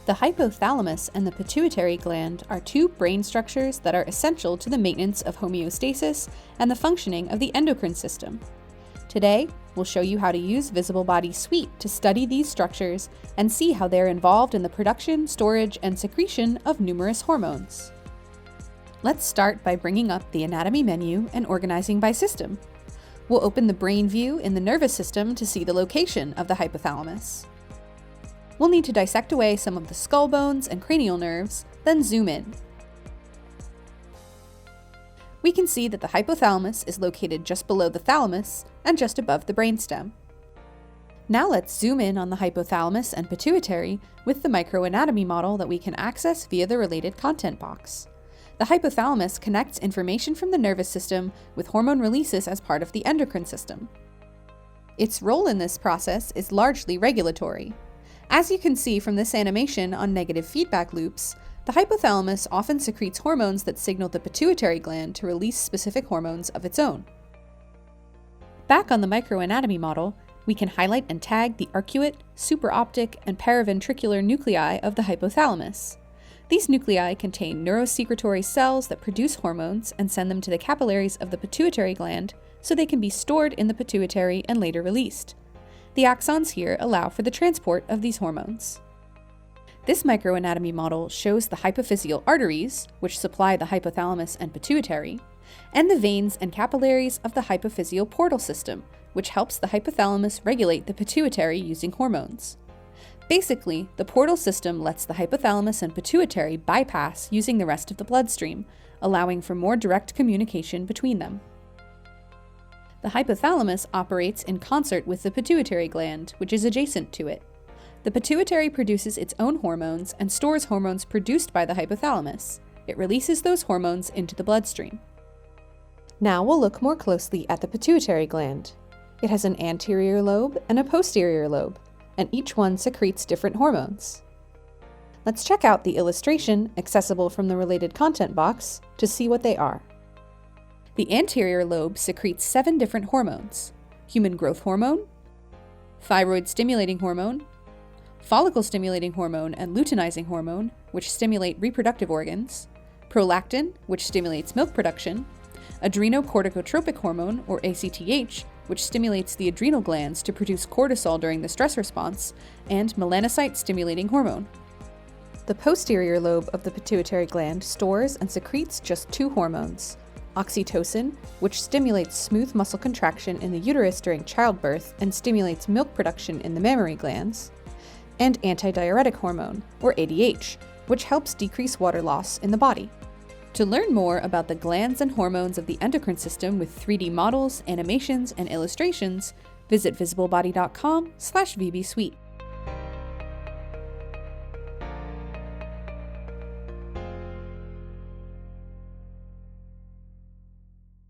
The hypothalamus and the pituitary gland are two brain structures that are essential to the maintenance of homeostasis and the functioning of the endocrine system. Today, we'll show you how to use Visible Body Suite to study these structures and see how they're involved in the production, storage, and secretion of numerous hormones. Let's start by bringing up the anatomy menu and organizing by system. We'll open the brain view in the nervous system to see the location of the hypothalamus. We'll need to dissect away some of the skull bones and cranial nerves, then zoom in. We can see that the hypothalamus is located just below the thalamus and just above the brainstem. Now let's zoom in on the hypothalamus and pituitary with the microanatomy model that we can access via the related content box. The hypothalamus connects information from the nervous system with hormone releases as part of the endocrine system. Its role in this process is largely regulatory. As you can see from this animation on negative feedback loops, the hypothalamus often secretes hormones that signal the pituitary gland to release specific hormones of its own. Back on the microanatomy model, we can highlight and tag the arcuate, supraoptic, and paraventricular nuclei of the hypothalamus. These nuclei contain neurosecretory cells that produce hormones and send them to the capillaries of the pituitary gland so they can be stored in the pituitary and later released. The axons here allow for the transport of these hormones. This microanatomy model shows the hypophyseal arteries, which supply the hypothalamus and pituitary, and the veins and capillaries of the hypophyseal portal system, which helps the hypothalamus regulate the pituitary using hormones. Basically, the portal system lets the hypothalamus and pituitary bypass using the rest of the bloodstream, allowing for more direct communication between them. The hypothalamus operates in concert with the pituitary gland, which is adjacent to it. The pituitary produces its own hormones and stores hormones produced by the hypothalamus. It releases those hormones into the bloodstream. Now we'll look more closely at the pituitary gland. It has an anterior lobe and a posterior lobe, and each one secretes different hormones. Let's check out the illustration, accessible from the related content box, to see what they are. The anterior lobe secretes 7 different hormones: human growth hormone, thyroid-stimulating hormone, follicle-stimulating hormone and luteinizing hormone, which stimulate reproductive organs, prolactin, which stimulates milk production, adrenocorticotropic hormone, or ACTH, which stimulates the adrenal glands to produce cortisol during the stress response, and melanocyte-stimulating hormone. The posterior lobe of the pituitary gland stores and secretes just 2 hormones: oxytocin, which stimulates smooth muscle contraction in the uterus during childbirth and stimulates milk production in the mammary glands, and antidiuretic hormone, or ADH, which helps decrease water loss in the body. To learn more about the glands and hormones of the endocrine system with 3D models, animations, and illustrations, visit visiblebody.com/VBSuite.